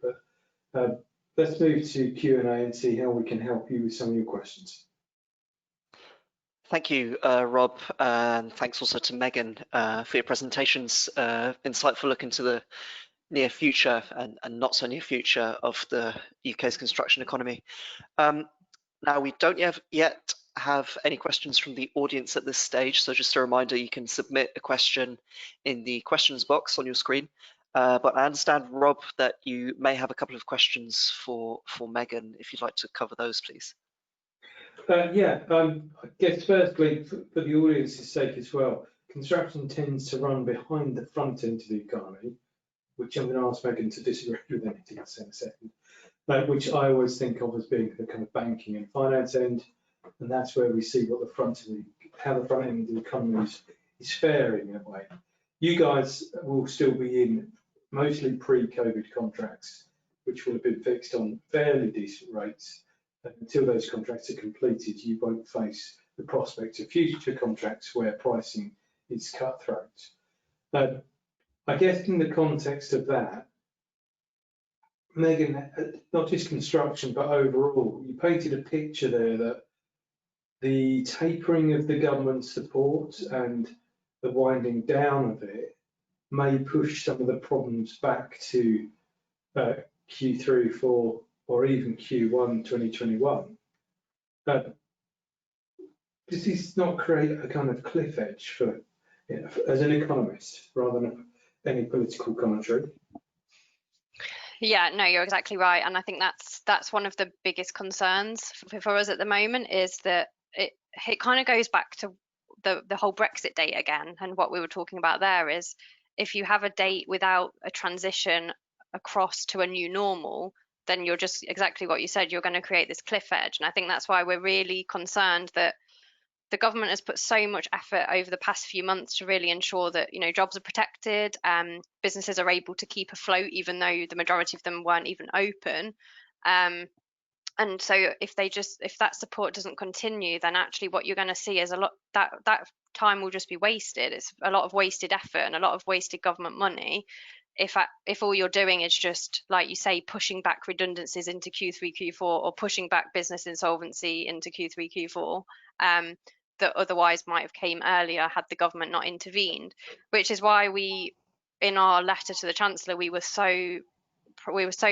But let's move to Q&A and see how we can help you with some of your questions. Thank you, Rob, and thanks also to Megan for your presentations. Insightful look into the near future and not so near future of the UK's construction economy. Now, we don't yet have any questions from the audience at this stage, so just a reminder, you can submit a question in the questions box on your screen. But I understand, Rob, that you may have a couple of questions for Megan, if you'd like to cover those, please. I guess firstly, for the audience's sake as well, construction tends to run behind the front end of the economy, which I'm going to ask Megan to disagree with anything I say in a second, which I always think of as being the kind of banking and finance end, and that's where we see what how the front end of the economy is faring in a way. You guys will still be in mostly pre-COVID contracts, which will have been fixed on fairly decent rates. Until those contracts are completed, you won't face the prospect of future contracts where pricing is cutthroat. I guess in the context of that, Megan, not just construction, but overall, you painted a picture there that the tapering of the government support and the winding down of it may push some of the problems back to Q3, 4, or even Q1 2021. Does this not create a kind of cliff edge for, as an economist, rather than any political commentary? Yeah, no, you're exactly right, and I think that's one of the biggest concerns for us at the moment, is that it kind of goes back to the whole Brexit date again, and what we were talking about there is, if you have a date without a transition across to a new normal, then you're just exactly what you said, you're going to create this cliff edge. And I think that's why we're really concerned that the government has put so much effort over the past few months to really ensure that, you know, jobs are protected, businesses are able to keep afloat even though the majority of them weren't even open. And so if that support doesn't continue, then actually what you're going to see is a lot that time will just be wasted. It's a lot of wasted effort and a lot of wasted government money if all you're doing is just, like you say, pushing back redundancies into Q3, Q4, or pushing back business insolvency into Q3, Q4, that otherwise might have came earlier had the government not intervened. Which is why in our letter to the Chancellor, we were so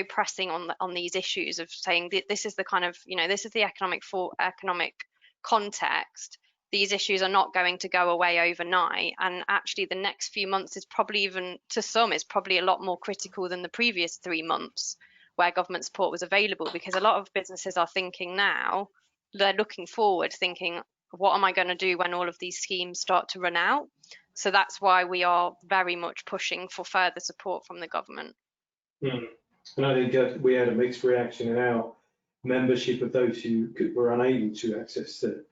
pressing on these issues of saying this is the kind of, you know, this is the economic context. These issues are not going to go away overnight, and actually the next few months is probably, even to some, is probably a lot more critical than the previous 3 months where government support was available, because a lot of businesses are thinking now, they're looking forward thinking, what am I going to do when all of these schemes start to run out? So that's why we are very much pushing for further support from the government. And I think we had a mixed reaction in our membership of those who were unable to access the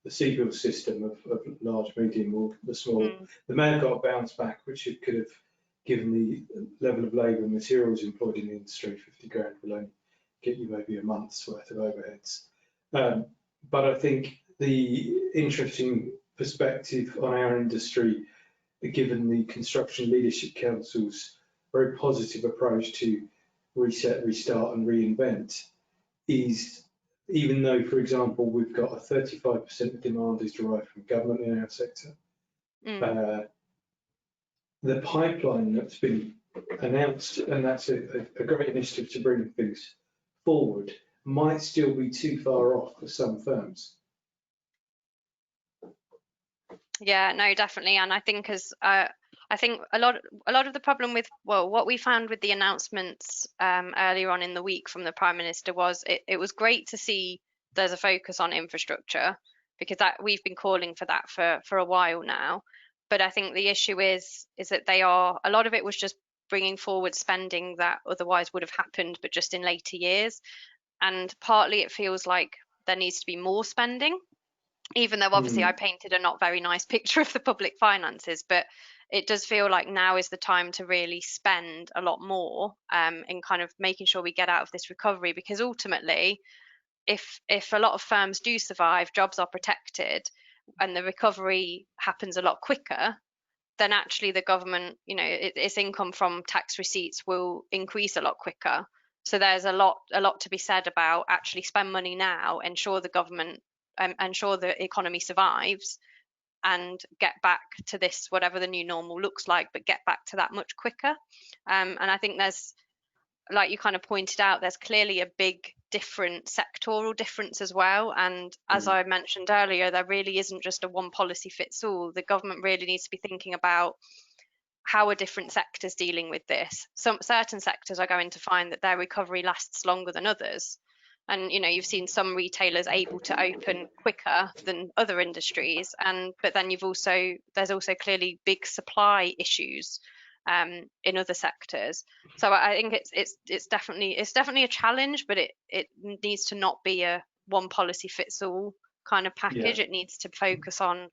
CBIL system of large, medium, or the small. They may have got a bounce back, which it could have, given the level of labour and materials employed in the industry. 50 grand will only get you maybe a month's worth of overheads. But I think the interesting perspective on our industry, given the Construction Leadership Council's very positive approach to reset, restart and reinvent, is, even though, for example, we've got a 35% of demand is derived from government in our sector, the pipeline that's been announced, and that's a great initiative to bring things forward, might still be too far off for some firms. Yeah, no, definitely. And I think I think a lot of the problem with, well, what we found with the announcements earlier on in the week from the Prime Minister was it was great to see there's a focus on infrastructure, because that we've been calling for that for a while now. But I think the issue is that a lot of it was just bringing forward spending that otherwise would have happened, but just in later years. And partly it feels like there needs to be more spending, even though obviously I painted a not very nice picture of the public finances, but it does feel like now is the time to really spend a lot more in kind of making sure we get out of this recovery, because ultimately, if a lot of firms do survive, jobs are protected, and the recovery happens a lot quicker, then actually the government, you know, its income from tax receipts will increase a lot quicker. So there's a lot to be said about actually spend money now, ensure the government, ensure the economy survives, and get back to this, whatever the new normal looks like, but get back to that much quicker. And I think there's, like you kind of pointed out, there's clearly a big different sectoral difference as well. And as I mentioned earlier, there really isn't just a one policy fits all. The government really needs to be thinking about how are different sectors dealing with this. Certain sectors are going to find that their recovery lasts longer than others. And, you know, you've seen some retailers able to open quicker than other industries. But then there's also clearly big supply issues in other sectors. So I think it's definitely a challenge, but it needs to not be a one policy fits all kind of package. It needs to focus on,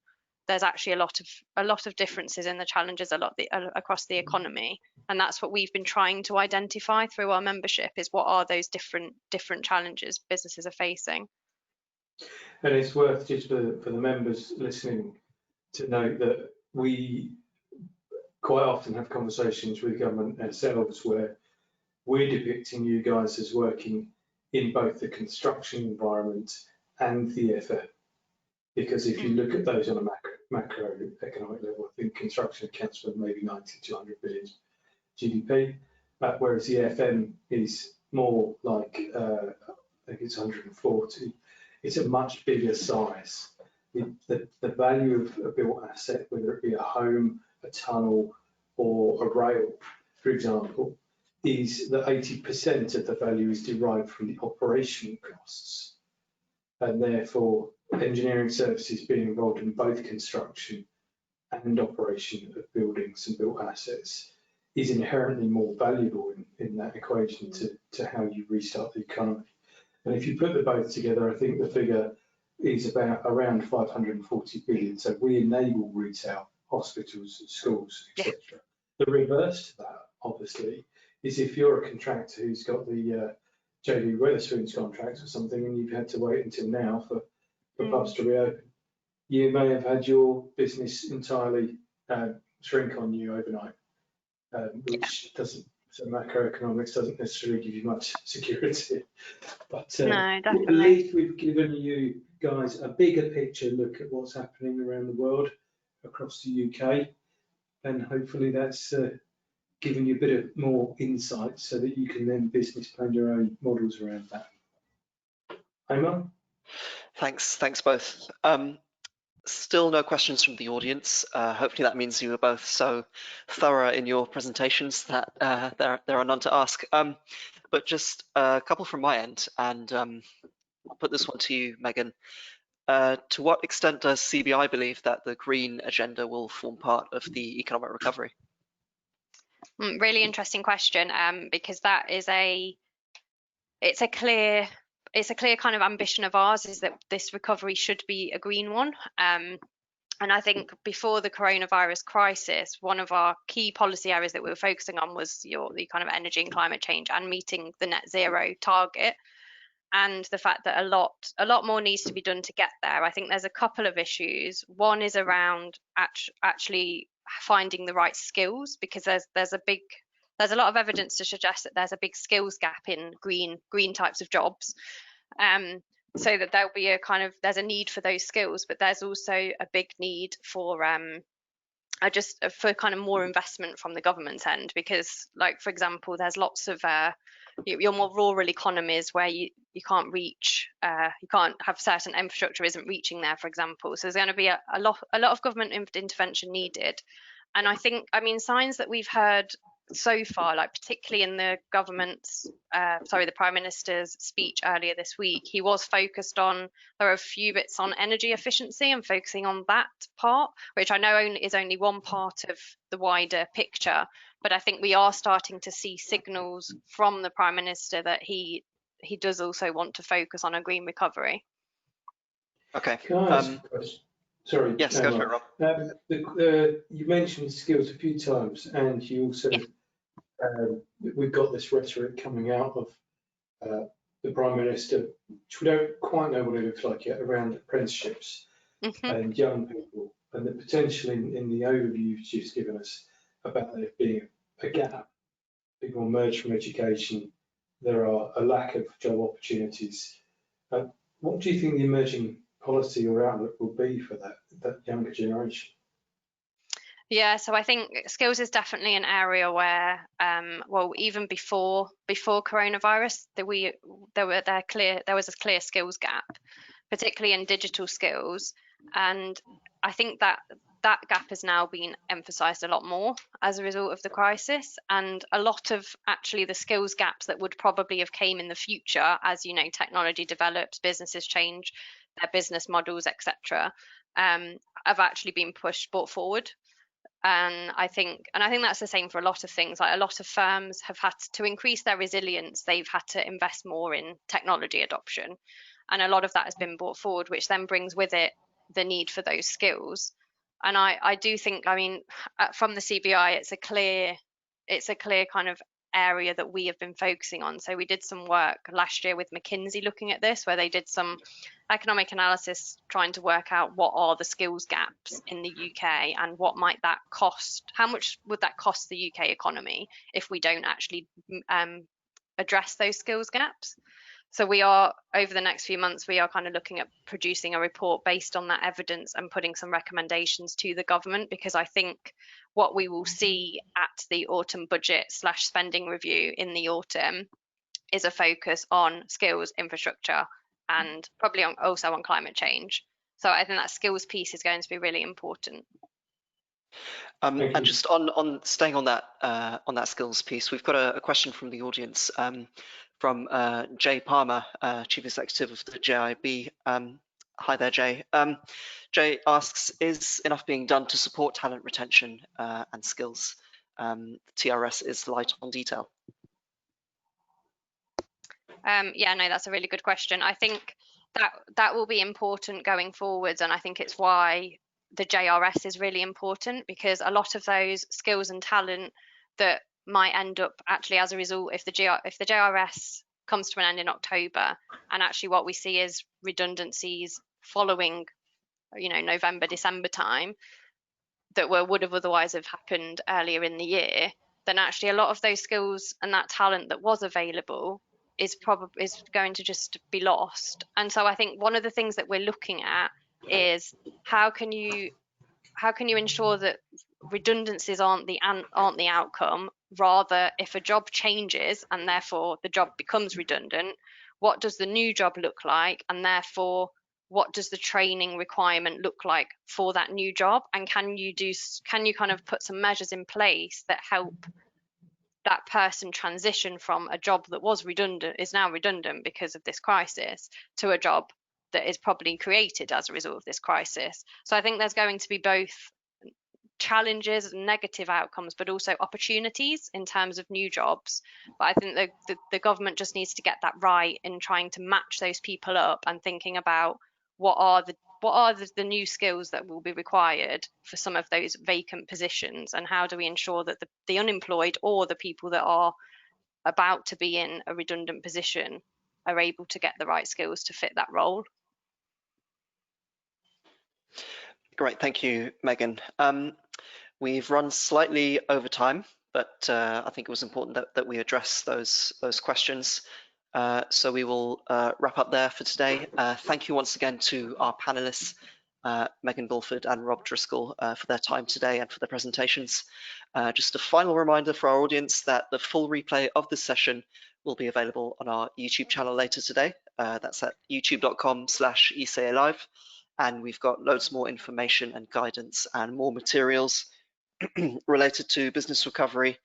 there's actually a lot of differences in the challenges across the economy, and that's what we've been trying to identify through our membership, is what are those different challenges businesses are facing. And it's worth, just for the members listening, to note that we quite often have conversations with government ourselves where we're depicting you guys as working in both the construction environment and the FA, because if you look at those on a macroeconomic level. I think construction accounts for maybe 90 to 100 billion GDP, whereas the FM is more like, I think it's 140. It's a much bigger size. The value of a built asset, whether it be a home, a tunnel, or a rail, for example, is that 80% of the value is derived from the operational costs. And therefore, engineering services being involved in both construction and operation of buildings and built assets is inherently more valuable in that equation to how you restart the economy. And if you put the both together, I think the figure is about around 540 billion. So we enable retail, hospitals, schools, etc. The reverse to that, obviously, is if you're a contractor who's got the JD Wetherspoon's contract or something, and you've had to wait until now for pubs to reopen, you may have had your business entirely shrink on you overnight, which doesn't. So macroeconomics doesn't necessarily give you much security, but No, at definitely. least we've given you guys a bigger picture look at what's happening around the world, across the UK, and hopefully that's given you a bit of more insight so that you can then business plan your own models around that. Omar? Thanks both. Still no questions from the audience. Hopefully that means you were both so thorough in your presentations that there are none to ask. But just a couple from my end, and I'll put this one to you, Megan. To what extent does CBI believe that the green agenda will form part of the economic recovery? Really interesting question, because that is it's a clear kind of ambition of ours, is that this recovery should be a green one. And I think before the coronavirus crisis, one of our key policy areas that we were focusing on was the kind of energy and climate change and meeting the net zero target. And the fact that a lot more needs to be done to get there. I think there's a couple of issues. One is around actually finding the right skills, because there's a lot of evidence to suggest that there's a big skills gap in green types of jobs. So that there'll be there's a need for those skills, but there's also a big need for kind of more investment from the government end, because, like, for example, there's lots of your more rural economies where you can't reach, you can't have certain infrastructure isn't reaching there, for example. So there's going to be a lot of government intervention needed. And I mean, signs that we've heard so far, like particularly in the the Prime Minister's speech earlier this week, he was focused on, there are a few bits on energy efficiency and focusing on that part, which I know is only one part of the wider picture. But I think we are starting to see signals from the Prime Minister that he does also want to focus on a green recovery. Okay. Can I ask a question? Sorry. Yes, go for it, Rob. You mentioned skills a few times, and you also, we've got this rhetoric coming out of the Prime Minister, which we don't quite know what it looks like yet, around apprenticeships and young people, and the potential in the overview you've just given us about there being a gap. People emerge from education, there are a lack of job opportunities. What do you think the emerging policy or outlook will be for that younger generation? Yeah, so I think skills is definitely an area where, well, even before coronavirus, there was a clear skills gap, particularly in digital skills, and I think that gap has now been emphasised a lot more as a result of the crisis. And a lot of actually the skills gaps that would probably have came in the future, as you know, technology develops, businesses change their business models, etc., have actually been brought forward. And I think that's the same for a lot of things. Like, a lot of firms have had to increase their resilience. They've had to invest more in technology adoption, and a lot of that has been brought forward, which then brings with it the need for those skills. And I do think, I mean, from the CBI, it's a clear kind of area that we have been focusing on. So we did some work last year with McKinsey looking at this, where they did some economic analysis trying to work out what are the skills gaps in the UK and what might that cost, how much would that cost the UK economy if we don't actually address those skills gaps. So we are, over the next few months, we are kind of looking at producing a report based on that evidence and putting some recommendations to the government, because I think what we will see at the autumn budget / spending review in the autumn is a focus on skills, infrastructure, and probably also on climate change. So I think that skills piece is going to be really important. And just on staying on that skills piece, we've got a question from the audience from Jay Palmer, Chief Executive of the JIB. Hi there, Jay. Jay asks, is enough being done to support talent retention and skills? TRS is light on detail. Yeah, no, that's a really good question. I think that will be important going forwards, and I think it's why the JRS is really important, because a lot of those skills and talent that might end up actually as a result, if the JRS comes to an end in October, and actually what we see is redundancies following, November, December time, that would have otherwise have happened earlier in the year, then actually a lot of those skills and that talent that was available is going to just be lost. And so I think one of the things that we're looking at is how can you ensure that redundancies aren't the outcome. Rather, if a job changes and therefore the job becomes redundant, what does the new job look like, and therefore what does the training requirement look like for that new job, and can you kind of put some measures in place that help that person transition from a job that is now redundant because of this crisis, to a job that is probably created as a result of this crisis. So I think there's going to be both challenges and negative outcomes, but also opportunities in terms of new jobs. But I think the government just needs to get that right in trying to match those people up and thinking about what are the new skills that will be required for some of those vacant positions, and how do we ensure that the unemployed or the people that are about to be in a redundant position are able to get the right skills to fit that role. Great, thank you, Megan. We've run slightly over time, but I think it was important that we address those questions. So we will wrap up there for today. Thank you once again to our panelists, Megan Bulford and Rob Driscoll, for their time today and for their presentations. Just a final reminder for our audience that the full replay of this session will be available on our YouTube channel later today. That's at youtube.com/ECA Live. And we've got loads more information and guidance and more materials related to business recovery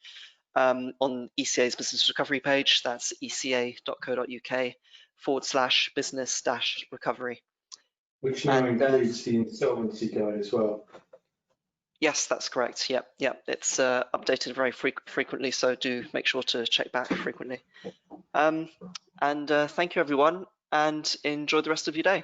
on ECA's business recovery page. That's eca.co.uk/business-recovery. Which now includes the insolvency guide as well. Yes, that's correct. Yep. It's updated very frequently, so do make sure to check back frequently. And thank you, everyone, and enjoy the rest of your day.